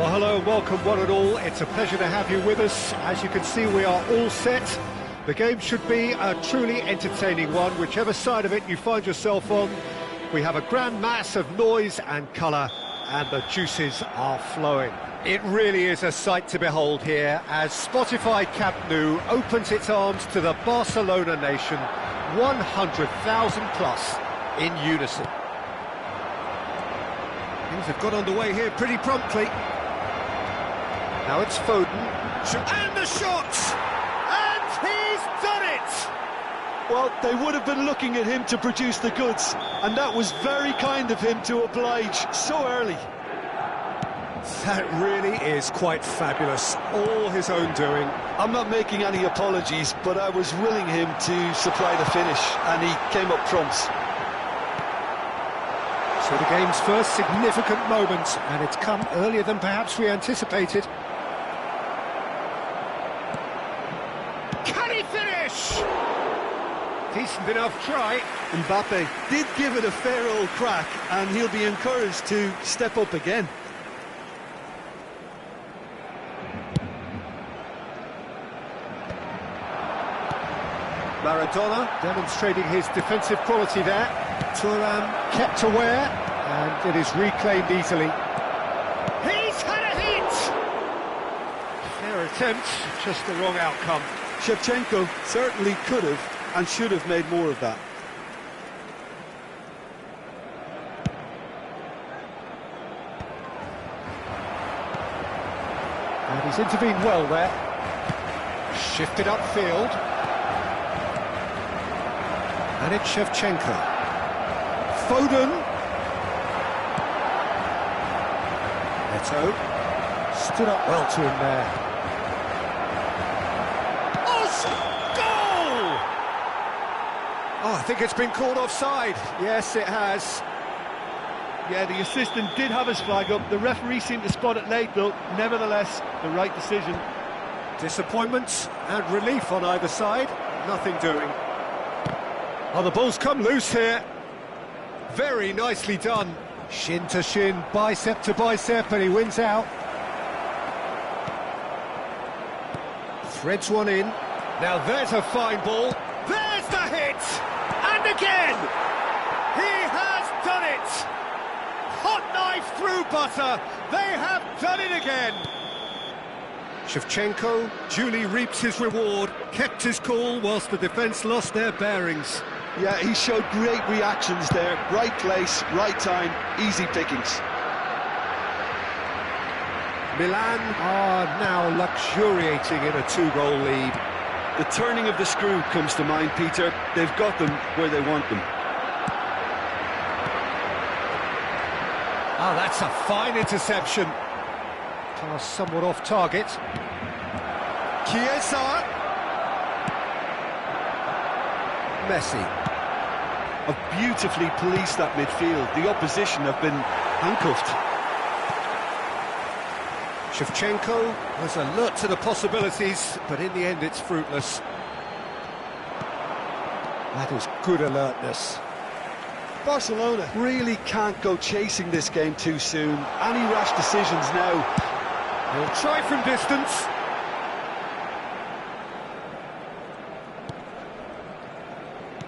Well, hello and welcome one and all. It's a pleasure to have you with us. As you can see, we are all set. The game should be a truly entertaining one, whichever side of it you find yourself on. We have a grand mass of noise and colour, and the juices are flowing. It really is a sight to behold here, as Spotify Camp Nou opens its arms to the Barcelona nation, 100,000 plus in unison. Things have got underway here pretty promptly. Now it's Foden, and the shot! And he's done it! Well, they would have been looking at him to produce the goods, and that was very kind of him to oblige so early. That really is quite fabulous, all his own doing. I'm not making any apologies, but I was willing him to supply the finish, and he came up trumps. So the game's first significant moment, and it's come earlier than perhaps we anticipated. Can he finish? Decent enough try. Mbappe did give it a fair old crack, and he'll be encouraged to step up again. Maradona demonstrating his defensive quality there. Thuram kept aware, and it is reclaimed easily. He's had a hit! Fair attempt, just the wrong outcome. Shevchenko certainly could have and should have made more of that. And he's intervened well there. Shifted upfield. And it's Shevchenko. Foden. Neto. Stood up well to him there. Goal! Oh, I think it's been called offside. Yes, it has. Yeah, the assistant did have his flag up. The referee seemed to spot it late, though. Nevertheless, the right decision. Disappointment and relief on either side. Nothing doing. Oh, the ball's come loose here. Very nicely done. Shin to shin, bicep to bicep, and he wins out. Threads one in. Now there's a fine ball. There's the hit! And again! He has done it! Hot knife through butter. They have done it again. Shevchenko duly reaps his reward, kept his cool whilst the defence lost their bearings. Yeah, he showed great reactions there. Right place, right time, easy pickings. Milan are now luxuriating in a two-goal lead. The turning of the screw comes to mind, Peter. They've got them where they want them. Oh, that's a fine interception. Pass somewhat off target. Chiesa. Messi. Have beautifully policed that midfield. The opposition have been handcuffed. Shevchenko was alert to the possibilities, but in the end it's fruitless. That is good alertness. Barcelona really can't go chasing this game too soon. Any rash decisions now. He'll try from distance.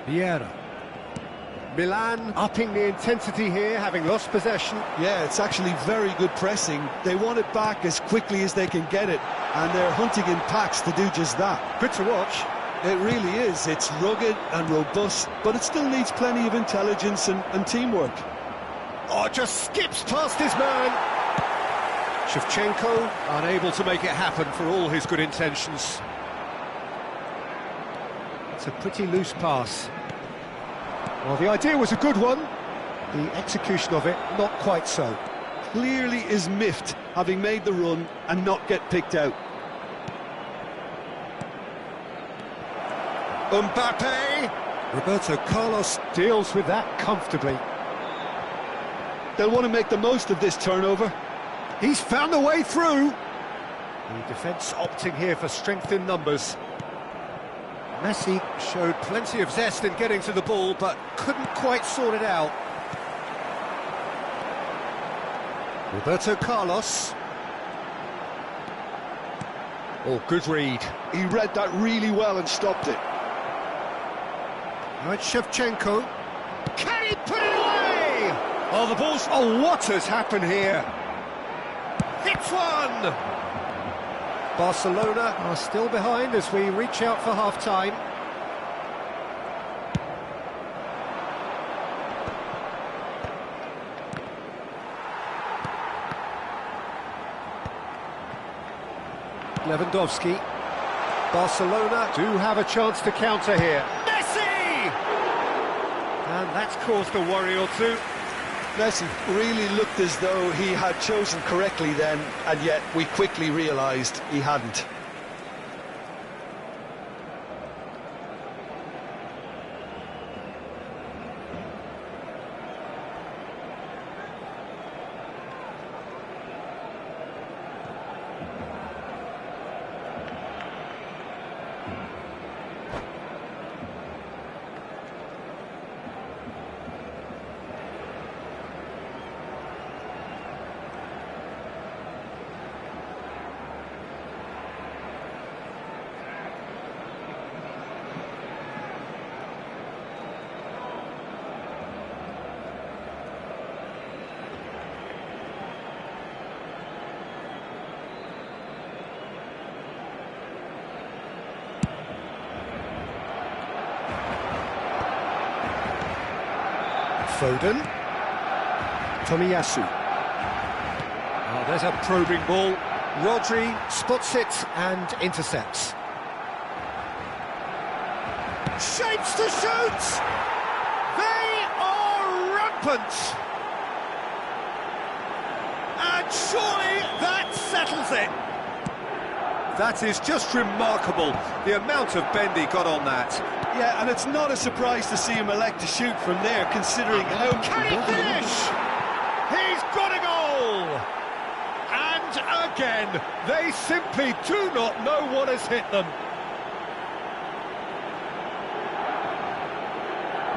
Vieira. Milan upping the intensity here, having lost possession. Yeah, it's actually very good pressing. They want it back as quickly as they can get it, and they're hunting in packs to do just that. Good to watch. It really is. It's rugged and robust, but it still needs plenty of intelligence and teamwork. Oh, just skips past his man. Shevchenko unable to make it happen for all his good intentions. It's a pretty loose pass. Well, the idea was a good one. The execution of it, not quite so. Clearly is miffed, having made the run and not get picked out. Mbappe! Roberto Carlos deals with that comfortably. They'll want to make the most of this turnover. He's found a way through. The defence opting here for strength in numbers. Messi showed plenty of zest in getting to the ball, but couldn't quite sort it out. Roberto Carlos. Oh, good read. He read that really well and stopped it. Right, Shevchenko. Can he put it away? Oh, the ball's... Oh, what has happened here? Hits one! Barcelona are still behind as we reach out for half-time. Lewandowski. Barcelona do have a chance to counter here. Messi! And that's caused a worry or two. Messi really looked as though he had chosen correctly then, and yet we quickly realised he hadn't. Foden. Tomiyasu. Oh, there's a probing ball. Rodri spots it and intercepts. Shapes to shoot! They are rampant! And surely that settles it! That is just remarkable, the amount of bend he got on that. Yeah, and it's not a surprise to see him elect to shoot from there, considering how... Can he finish? He's got a goal! And again, they simply do not know what has hit them.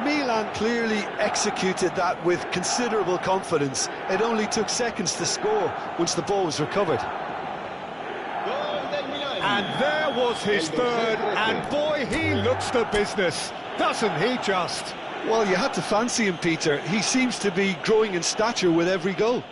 Milan clearly executed that with considerable confidence. It only took seconds to score once the ball was recovered. And there was his third, and boy, he looks the business, doesn't he just? Well, you had to fancy him, Peter. He seems to be growing in stature with every goal.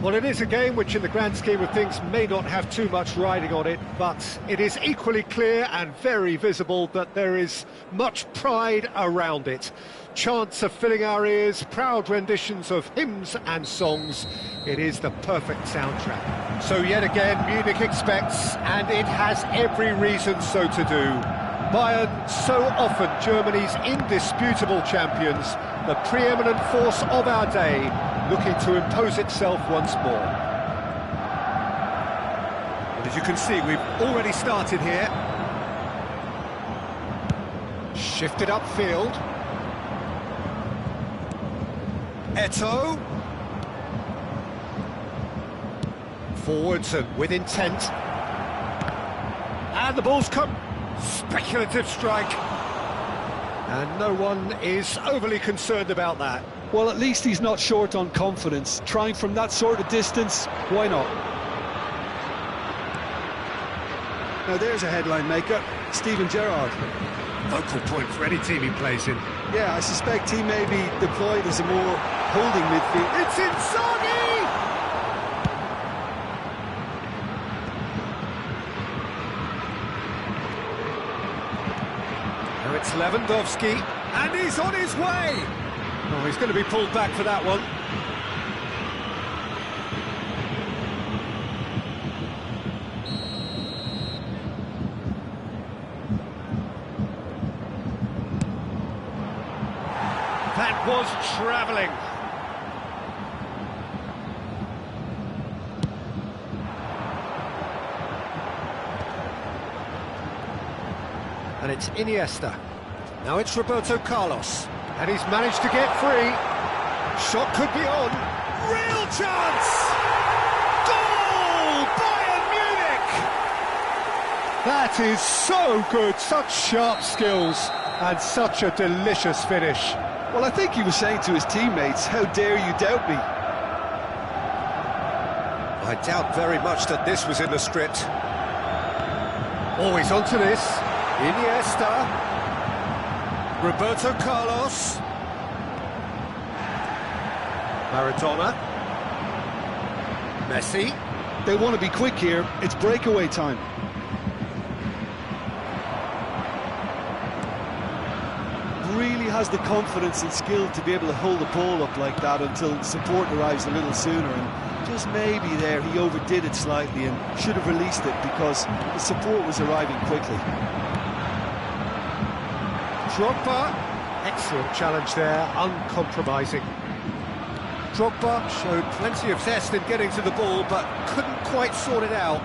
Well, it is a game which in the grand scheme of things may not have too much riding on it, but it is equally clear and very visible that there is much pride around it. Chants are filling our ears, proud renditions of hymns and songs. It is the perfect soundtrack. So yet again, Munich expects, and it has every reason so to do. Bayern, so often Germany's indisputable champions, the preeminent force of our day, looking to impose itself once more. And as you can see, we've already started here. Shifted upfield. Eto'o. Forwards and with intent. And the ball's come. Speculative strike. And no one is overly concerned about that. Well, at least he's not short on confidence. Trying from that sort of distance, why not? Now there's a headline maker, Steven Gerrard. Focal point for any team he plays in. Yeah, I suspect he may be deployed as a more holding midfield. It's Inzaghi! Now it's Lewandowski, and he's on his way! Oh, he's going to be pulled back for that one. That was travelling. And it's Iniesta. Now it's Roberto Carlos. And he's managed to get free. Shot could be on. Real chance! Goal! Bayern Munich! That is so good. Such sharp skills and such a delicious finish. Well, I think he was saying to his teammates, how dare you doubt me? I doubt very much that this was in the script. Always onto this. Iniesta. Roberto Carlos. Maradona. Messi. They want to be quick here. It's breakaway time. Really has the confidence and skill to be able to hold the ball up like that until support arrives a little sooner, and just maybe there he overdid it slightly and should have released it because the support was arriving quickly. Drogba, excellent challenge there, uncompromising. Drogba showed plenty of zest in getting to the ball, but couldn't quite sort it out.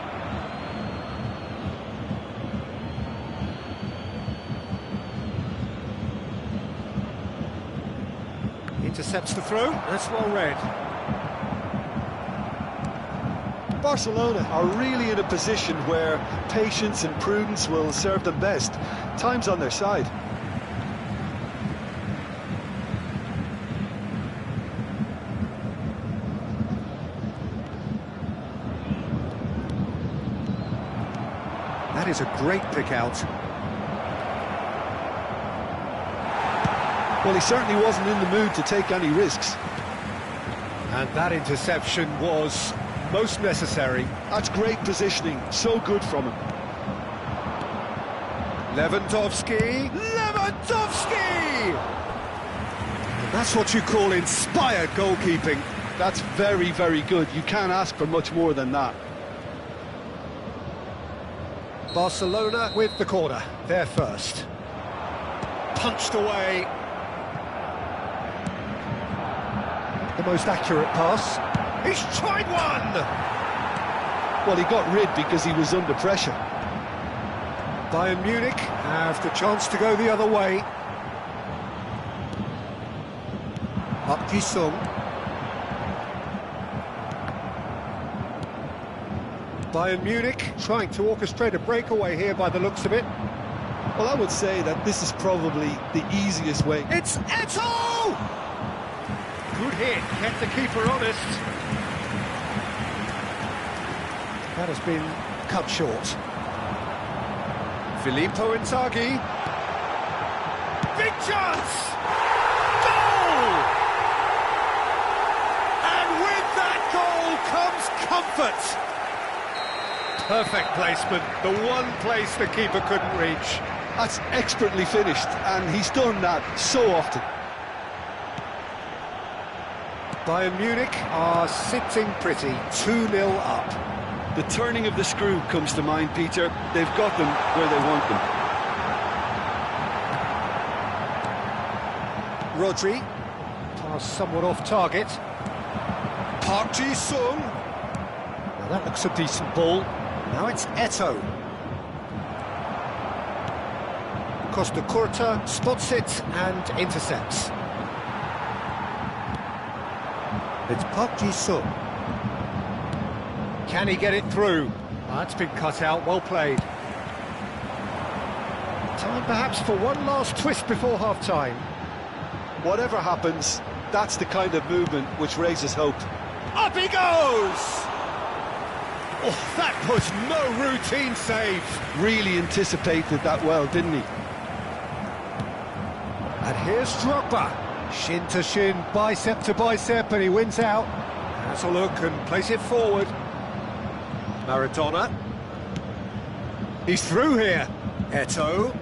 Intercepts the throw, that's well read. Barcelona are really in a position where patience and prudence will serve them best. Time's on their side. That is a great pick out. Well, he certainly wasn't in the mood to take any risks. And that interception was most necessary. That's great positioning, so good from him. Lewandowski! Lewandowski! And that's what you call inspired goalkeeping. That's very, very good. You can't ask for much more than that. Barcelona with the corner, they're first. Punched away. The most accurate pass. He's tried one! Well, he got rid because he was under pressure. Bayern Munich have the chance to go the other way. Up Ji-sung. Bayern Munich trying to orchestrate a breakaway here by the looks of it. Well, I would say that this is probably the easiest way. It's Eto'o! Good hit, kept the keeper honest. That has been cut short. Filippo Inzaghi. Big chance! Goal! And with that goal effort! Perfect placement, the one place the keeper couldn't reach. That's expertly finished, and he's done that so often. Bayern Munich are sitting pretty, 2-0 up. The turning of the screw comes to mind, Peter. They've got them where they want them. Rodri, pass somewhat off target. Park Ji-sung. Now that looks a decent ball. Now it's Eto'o. Costa Curta spots it and intercepts. It's Park Ji-sung. Can he get it through? That's been cut out, well played. Time perhaps for one last twist before half-time. Whatever happens, that's the kind of movement which raises hope. Up he goes! Oh, that was no routine save. Really anticipated that well, didn't he? And here's Drogba. Shin to shin, bicep to bicep, and he wins out. Has a look and plays it forward. Maradona. He's through here. Eto'o.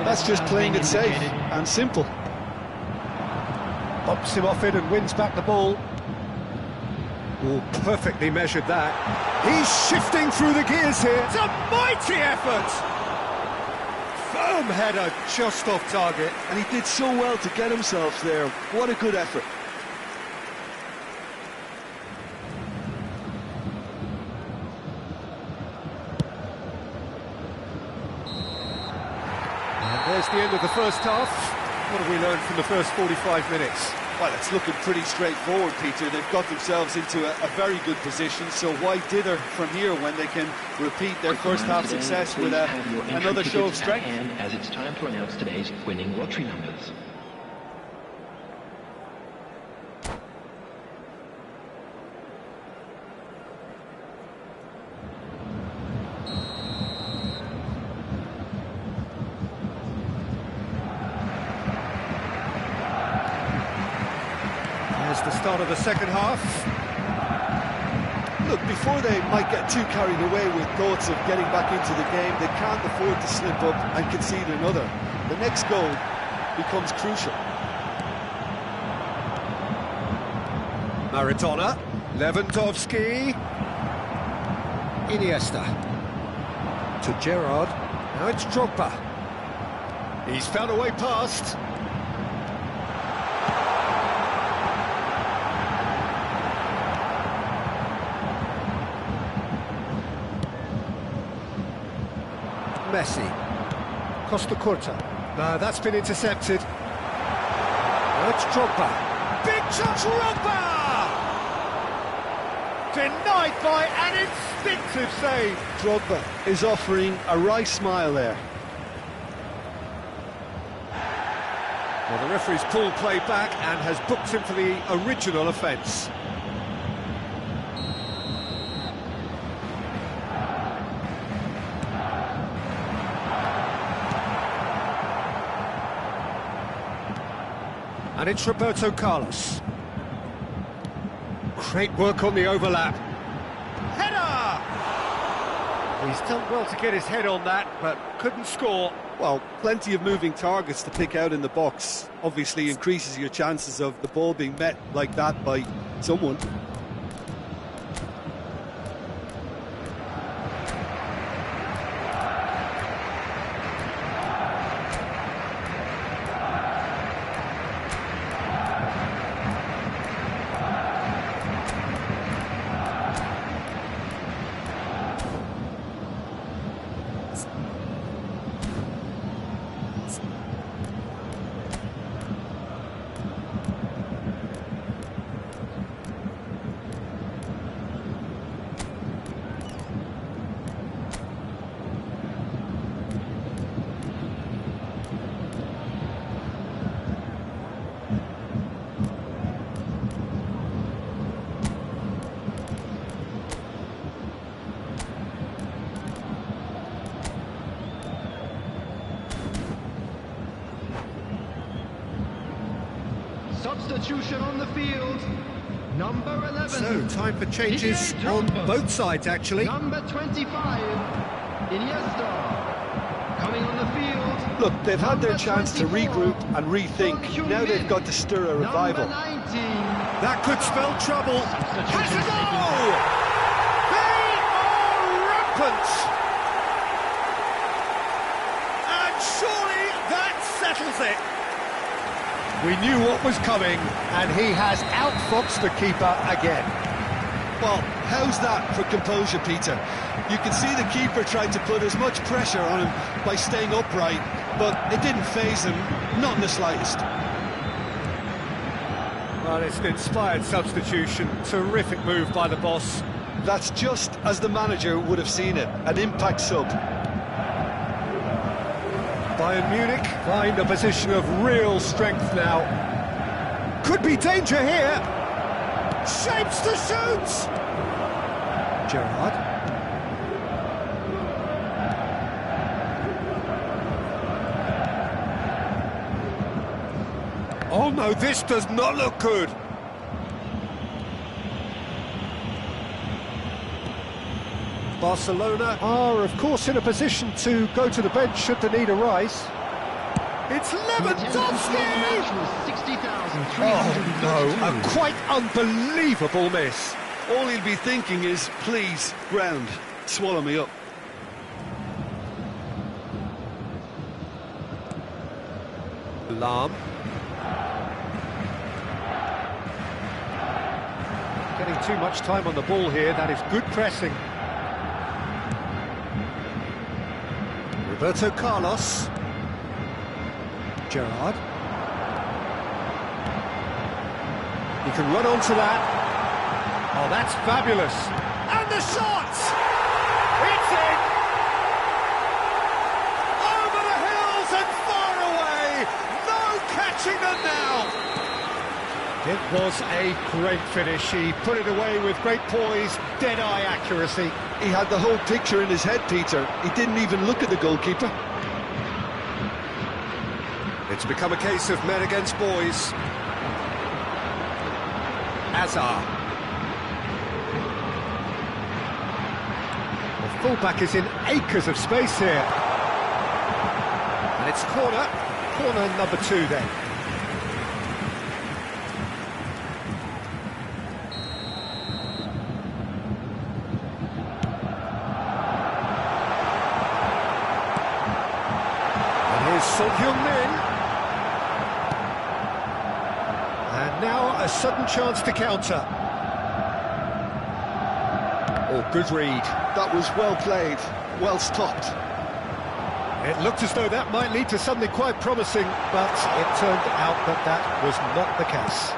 That's just playing it safe and simple. Bumps him off it and wins back the ball. Oh, perfectly measured that. He's shifting through the gears here. It's a mighty effort! Firm header just off target. And he did so well to get himself there. What a good effort. There's the end of the first half. What have we learned from the first 45 minutes? Well, it's looking pretty straightforward, Peter. They've got themselves into a very good position, so why dither from here when they can repeat their first half success with another show of strength? As it's time to announce today's winning lottery numbers. The start of the second half. Look, before they might get too carried away with thoughts of getting back into the game, they can't afford to slip up and concede another. The next goal becomes crucial. Maradona, Lewandowski, Iniesta, to Gerrard, now it's Drogba. He's found a way past. Messi, Costa Curta. No, that's been intercepted. Now it's Drogba. Big shot, Drogba! Denied by an instinctive save. Drogba is offering a wry smile there. Well, the referee's pulled play back and has booked him for the original offence. And it's Roberto Carlos. Great work on the overlap. Header! He's done well to get his head on that, but couldn't score. Well, plenty of moving targets to pick out in the box. Obviously increases your chances of the ball being met like that by someone. Substitution on the field. Number 11. So, time for changes on both sides, actually. Number 25, Iniesta. Coming on the field. Look, they've had their chance to regroup and rethink. Now they've got to stir a revival. Number 19. That could spell trouble. Has a goal! They are rampant! And surely that settles it. We knew what was coming, and he has outfoxed the keeper again. Well, how's that for composure, Peter? You can see the keeper tried to put as much pressure on him by staying upright, but it didn't faze him, not in the slightest. Well, it's an inspired substitution. Terrific move by the boss. That's just as the manager would have seen it, an impact sub. Bayern Munich find a position of real strength now. Could be danger here. Shapes to shoot! Gerrard. Oh no, this does not look good. Barcelona are, of course, in a position to go to the bench should the need arise. It's Lewandowski! Oh no, a quite unbelievable miss. All he'll be thinking is, please, ground, swallow me up. Lahm. Getting too much time on the ball here, that is good pressing. Roberto Carlos. Gerrard. He can run onto that. Oh, that's fabulous. And the shot! It's in! Over the hills and far away! No catching them now! It was a great finish. He put it away with great poise, dead-eye accuracy. He had the whole picture in his head, Peter. He didn't even look at the goalkeeper. It's become a case of men against boys. Hazard. The fullback is in acres of space here. And it's corner number 2 then. And now a sudden chance to counter. Oh, good read. That was well played, well stopped. It looked as though that might lead to something quite promising, but it turned out that that was not the case.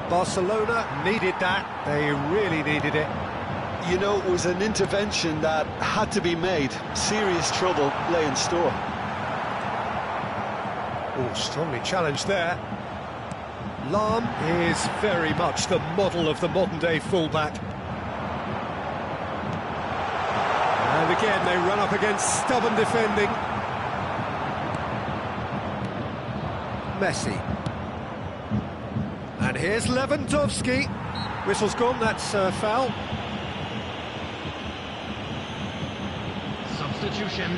Barcelona needed that. They really needed it. You know, it was an intervention that had to be made. Serious trouble lay in store. Oh, strongly challenged there. Lahm is very much the model of the modern-day fullback. And again, they run up against stubborn defending. Messi. And here's Lewandowski. Whistle's gone, that's foul. Substitution.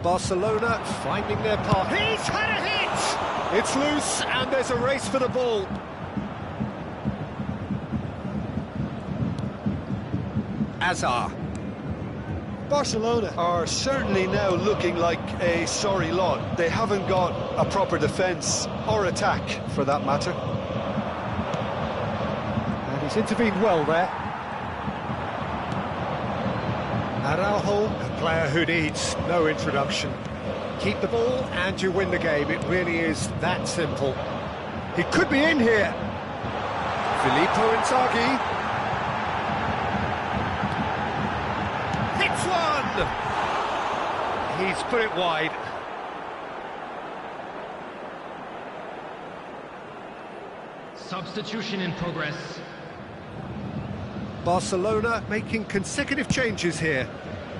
Barcelona finding their path. He's had a hit! It's loose and there's a race for the ball. Hazard. Barcelona are certainly now looking like a sorry lot. They haven't got a proper defence or attack, for that matter. And he's intervened well there. Araujo, a player who needs no introduction. Keep the ball and you win the game. It really is that simple. He could be in here. Filippo Inzaghi. Hits one! He's put it wide. Substitution in progress. Barcelona making consecutive changes here.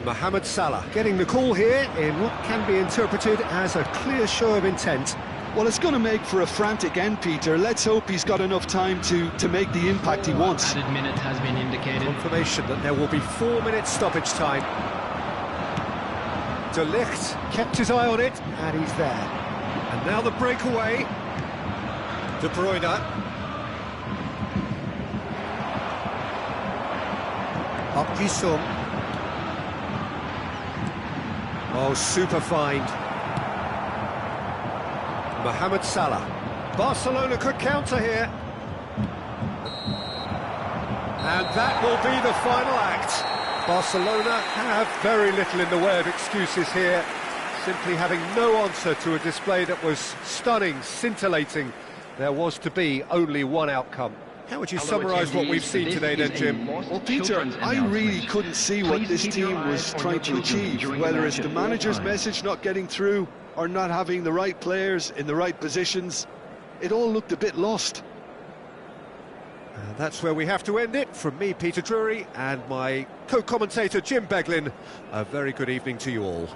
Mohamed Salah getting the call here in what can be interpreted as a clear show of intent. Well, it's going to make for a frantic end, Peter. Let's hope he's got enough time to make the impact he wants. Added minute has been indicated. Confirmation that there will be 4 minutes stoppage time. De Ligt kept his eye on it, and he's there. And now the breakaway. De Bruyne. Up Jisung. Oh, super find. Mohamed Salah. Barcelona could counter here. And that will be the final act. Barcelona have very little in the way of excuses here, simply having no answer to a display that was stunning, scintillating. There was to be only one outcome. How would you summarise what we've seen today then, Jim? Well, Peter, I really couldn't see what this team was trying to achieve, whether it's the manager's message not getting through or not having the right players in the right positions. It all looked a bit lost. And that's where we have to end it. From me, Peter Drury, and my co-commentator, Jim Beglin, a very good evening to you all.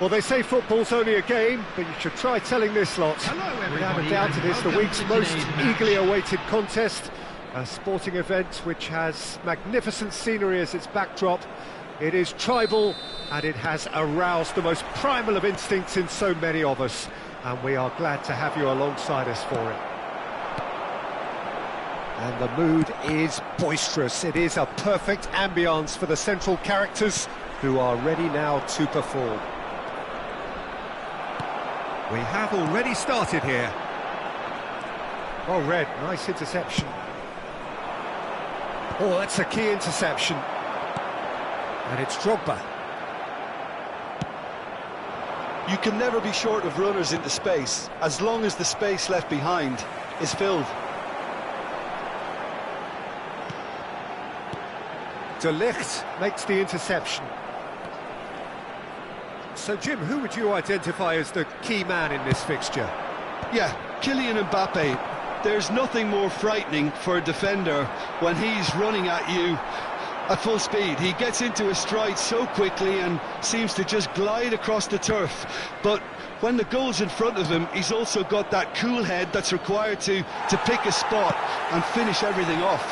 Well, they say football's only a game, but you should try telling this lot. Without a doubt, it is the week's most eagerly awaited contest. A sporting event which has magnificent scenery as its backdrop. It is tribal, and it has aroused the most primal of instincts in so many of us. And we are glad to have you alongside us for it. And the mood is boisterous. It is a perfect ambience for the central characters who are ready now to perform. We have already started here. Well read, nice interception. Oh, that's a key interception. And it's Drogba. You can never be short of runners into space, as long as the space left behind is filled. De Ligt makes the interception. So, Jim, who would you identify as the key man in this fixture? Yeah, Kylian Mbappe. There's nothing more frightening for a defender when he's running at you at full speed. He gets into a stride so quickly and seems to just glide across the turf. But when the goal's in front of him, he's also got that cool head that's required to pick a spot and finish everything off.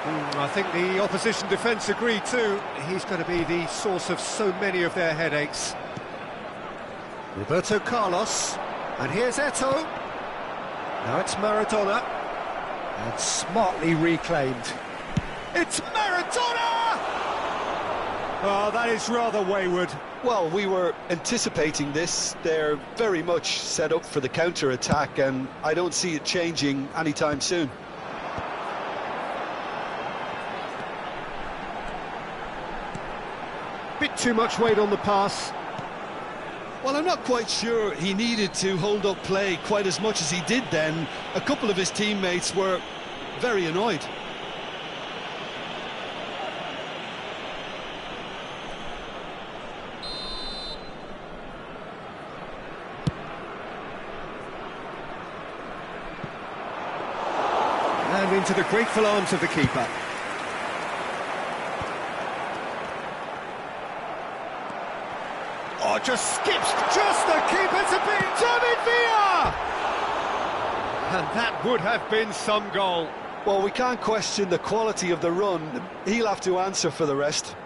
I think the opposition defence agree too. He's going to be the source of so many of their headaches. Roberto Carlos, and here's Eto'o. Now it's Maradona, and smartly reclaimed. It's Maradona! Maradona! Oh, that is rather wayward. Well, we were anticipating this. They're very much set up for the counter-attack, and I don't see it changing anytime soon. Bit too much weight on the pass. Well, I'm not quite sure he needed to hold up play quite as much as he did then. A couple of his teammates were very annoyed. And into the grateful arms of the keeper. Oh, just skips just the keeper to beat David Villa! And that would have been some goal. Well, we can't question the quality of the run. He'll have to answer for the rest.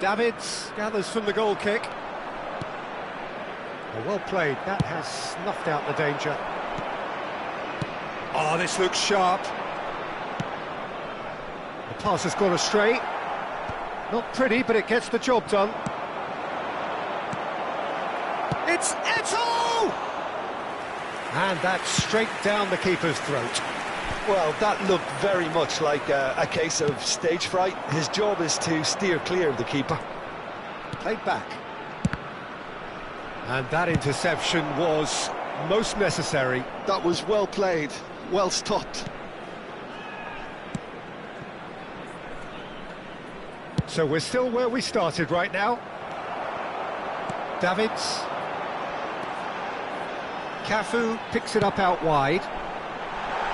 Davids gathers from the goal kick. Oh, well played, that has snuffed out the danger. Oh, this looks sharp. The pass has gone astray. Not pretty, but it gets the job done. It's Eto'o! And that's straight down the keeper's throat. Well, that looked very much like a case of stage fright. His job is to steer clear of the keeper. Played back. And that interception was most necessary. That was well played, well stopped. So we're still where we started right now. Davids. Cafu picks it up out wide.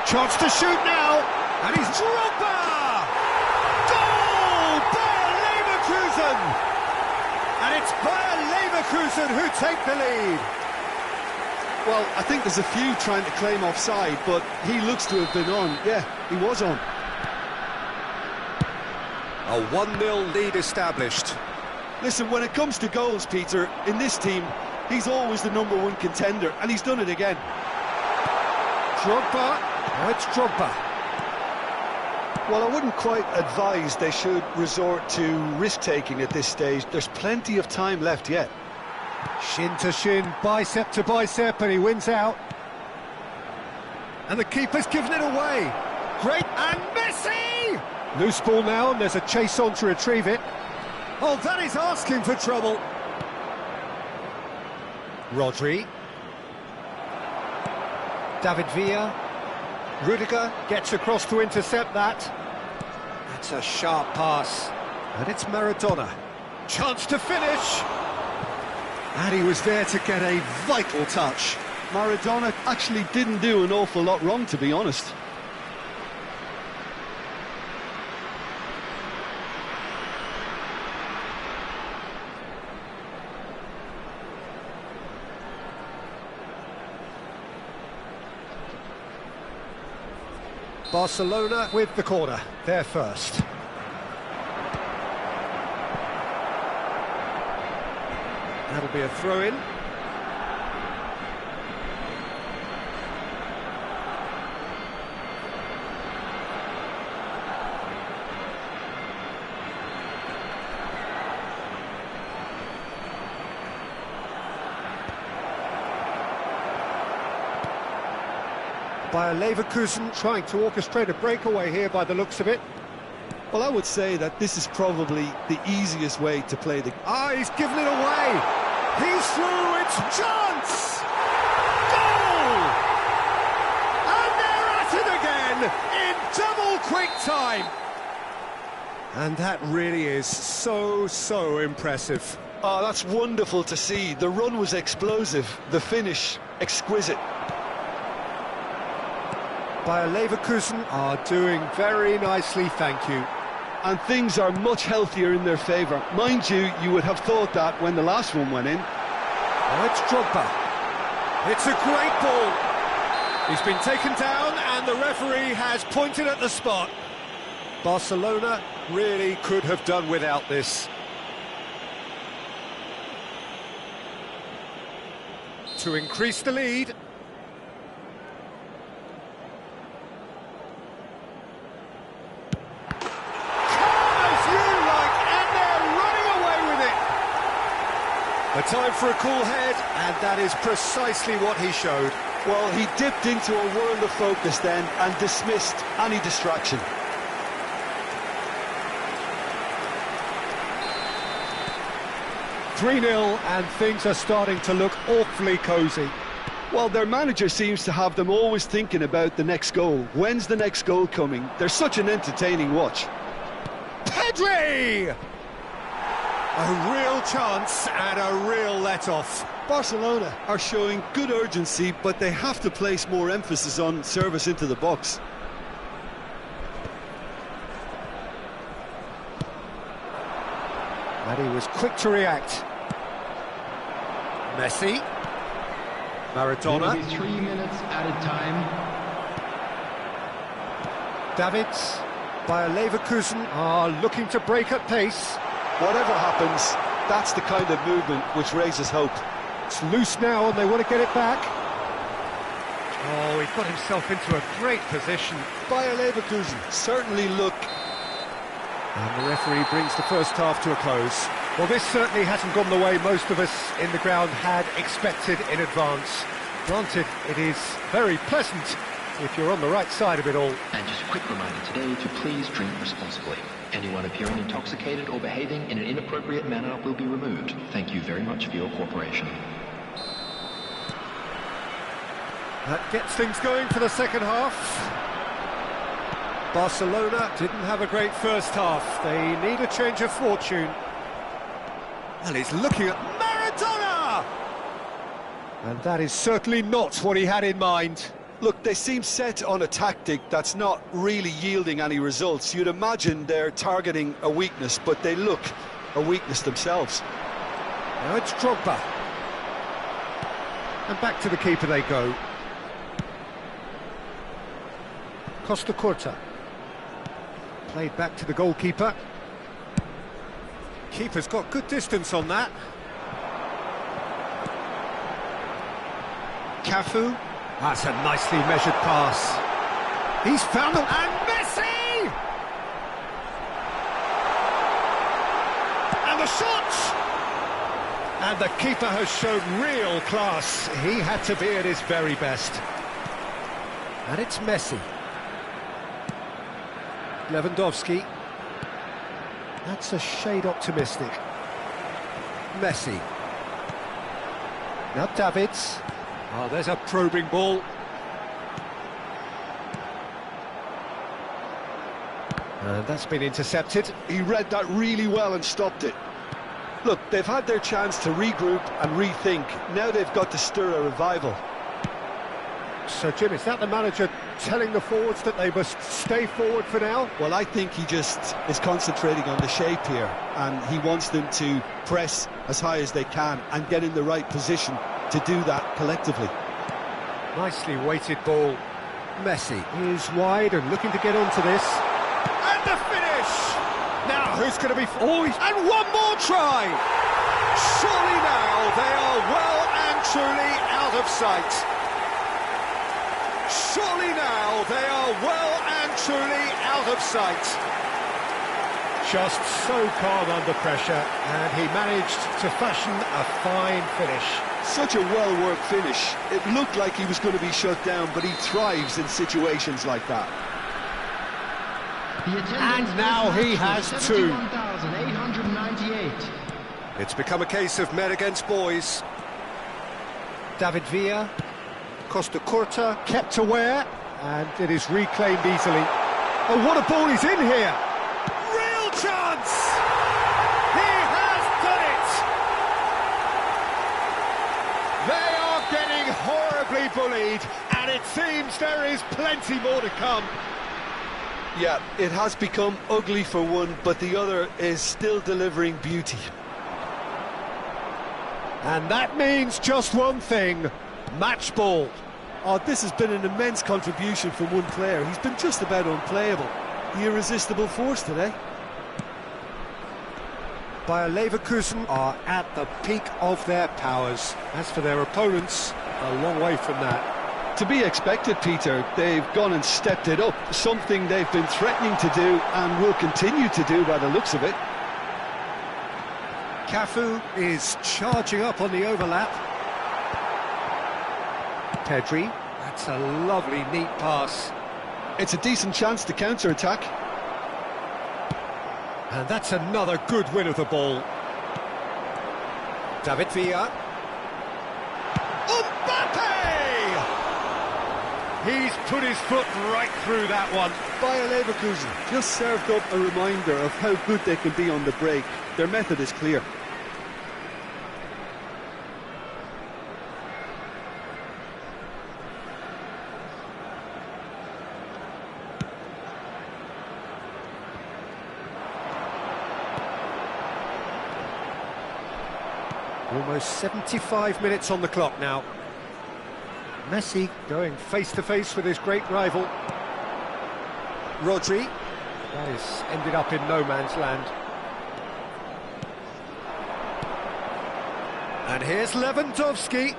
Chance to shoot now, and he's Drogba! Goal! Bayer Leverkusen! And it's Bayer Leverkusen who take the lead. Well, I think there's a few trying to claim offside, but he looks to have been on. Yeah, he was on. A 1-0 lead established. Listen, when it comes to goals, Peter, in this team, he's always the #1 contender, and he's done it again. Drogba. Now it's Drogba. Well, I wouldn't quite advise they should resort to risk-taking at this stage. There's plenty of time left yet. Shin to shin, bicep to bicep, and he wins out. And the keeper's given it away. Great, and Messi! Loose ball now, and there's a chase on to retrieve it. Oh, that is asking for trouble. Rodri. David Villa. Rudiger gets across to intercept that. That's a sharp pass. And it's Maradona. Chance to finish. And he was there to get a vital touch. Maradona actually didn't do an awful lot wrong, to be honest. Barcelona with the corner, they're first. That'll be a throw-in. Bayer Leverkusen trying to orchestrate a breakaway here by the looks of it. Well, I would say that this is probably the easiest way to play the... Ah, he's given it away! He's through, it's chance! Goal! And they're at it again in double quick time! And that really is so impressive. Oh, that's wonderful to see. The run was explosive, the finish exquisite. Bayer Leverkusen are doing very nicely, thank you. And things are much healthier in their favour. Mind you, you would have thought that when the last one went in. Oh, it's Drogba. It's a great ball. He's been taken down and And the referee has pointed at the spot. Barcelona really could have done without this. To increase the lead. A time for a cool head, and that is precisely what he showed. Well, he dipped into a world of focus then and dismissed any distraction. "3-0, and things are starting to look awfully cosy. Well, their manager seems to have them always thinking about the next goal. When's the next goal coming? They're such an entertaining watch. Pedri! A real chance and a real let-off. Barcelona are showing good urgency, but they have to place more emphasis on service into the box. And he was quick to react. Messi. Maradona. Maybe 3 minutes added time. Davids. Bayer Leverkusen are looking to break at pace. Whatever happens, that's the kind of movement which raises hope. It's loose now and they want to get it back. Oh, he got himself into a great position. Bayer Leverkusen certainly look... And the referee brings the first half to a close. Well, this certainly hasn't gone the way most of us in the ground had expected in advance. Granted, it is very pleasant if you're on the right side of it all. And just a quick reminder today to please drink responsibly. Anyone appearing intoxicated or behaving in an inappropriate manner will be removed. Thank you very much for your cooperation. That gets things going for the second half. Barcelona didn't have a great first half. They need a change of fortune. And he's looking at Maradona! And that is certainly not what he had in mind. Look, they seem set on a tactic that's not really yielding any results. You'd imagine they're targeting a weakness, but they look a weakness themselves. Now it's Drogba. And back to the keeper they go. Costa Curta. Played back to the goalkeeper. Keeper's got good distance on that. Cafu. That's a nicely measured pass. He's found them. And Messi! And the shot! And the keeper has shown real class. He had to be at his very best. And it's Messi. Lewandowski. That's a shade optimistic. Messi. Now Davids. Oh, there's a probing ball. And that's been intercepted. He read that really well and stopped it. Look, they've had their chance to regroup and rethink. Now they've got to stir a revival. So, Jim, is that the manager telling the forwards that they must stay forward for now? Well, I think he just is concentrating on the shape here, and he wants them to press as high as they can and get in the right position to do that collectively. Nicely weighted ball. Messi is wide and looking to get onto this. And the finish! Now, who's going to be... Oh, and one more try! Surely now they are well and truly out of sight. Surely now they are well and truly out of sight. Just so calm under pressure, and he managed to fashion a fine finish. Such a well-worked finish. It looked like he was going to be shut down, but he thrives in situations like that. And now he has two. 71,898. It's become a case of men against boys. David Villa. Costa Curta kept aware, and it is reclaimed easily. Oh, what a ball he's in here! Real chance! He has done it! They are getting horribly bullied, and it seems there is plenty more to come. Yeah, it has become ugly for one, but the other is still delivering beauty. And that means just one thing. Match ball. Oh, this has been an immense contribution from one player. He's been just about unplayable. The irresistible force today. Bayer Leverkusen are at the peak of their powers. As for their opponents, a long way from that. To be expected, Peter. They've gone and stepped it up. Something they've been threatening to do and will continue to do by the looks of it. Cafu is charging up on the overlap. Pedri, that's a lovely, neat pass. It's a decent chance to counter-attack. And that's another good win of the ball. David Villa. Mbappe! He's put his foot right through that one. Bayer Leverkusen just served up a reminder of how good they can be on the break. Their method is clear. Almost 75 minutes on the clock now. Messi going face-to-face with his great rival. Rodri. That has ended up in no man's land. And here's Lewandowski.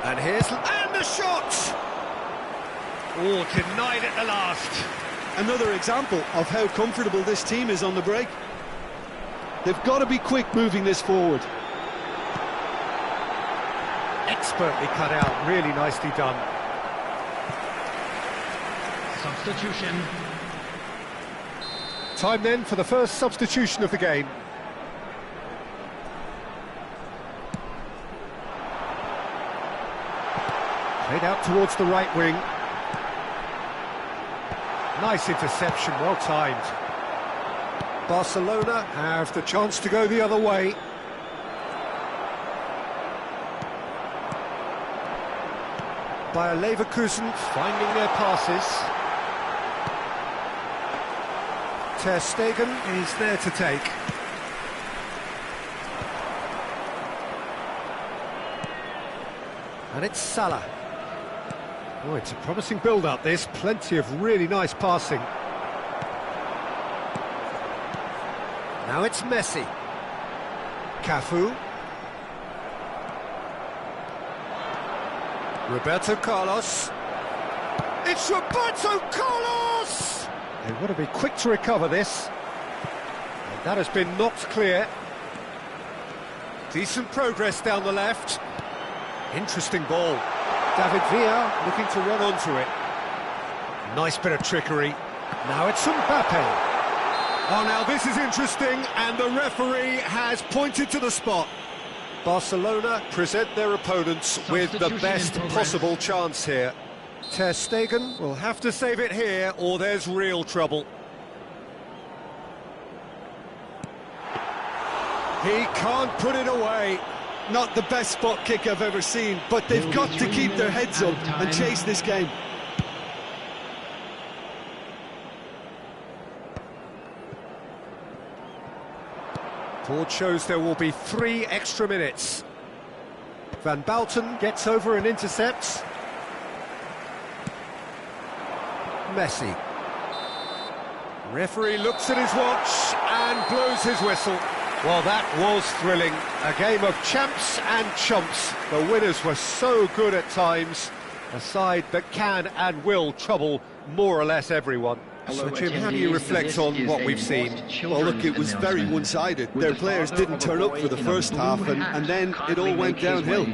And here's... And the shot! Oh, denied at the last. Another example of how comfortable this team is on the break. They've got to be quick moving this forward. Expertly cut out, really nicely done. Substitution. Time then for the first substitution of the game. Played out towards the right wing. Nice interception, well timed. Barcelona have the chance to go the other way. Bayer Leverkusen finding their passes. Ter Stegen is there to take. And it's Salah. Oh, it's a promising build-up this. Plenty of really nice passing. Now it's Messi. Cafu. Roberto Carlos. It's Roberto Carlos! They want to be quick to recover this. And that has been knocked clear. Decent progress down the left. Interesting ball. David Villa looking to run onto it. Nice bit of trickery. Now it's Mbappe. Oh, now this is interesting, and the referee has pointed to the spot. Barcelona present their opponents with the best possible chance here. Ter Stegen will have to save it here, or there's real trouble. He can't put it away. Not the best spot kick I've ever seen, but they've got to keep their heads up and chase this game. Board shows there will be 3 extra minutes. Van Bouten gets over and intercepts. Messi. Referee looks at his watch and blows his whistle. Well, that was thrilling. A game of champs and chumps. The winners were so good at times. A side that can and will trouble more or less everyone. So, Jim, how do you reflect on what we've seen? Well, look, it was very one-sided. Their players didn't turn up for the first half, and then it all went downhill.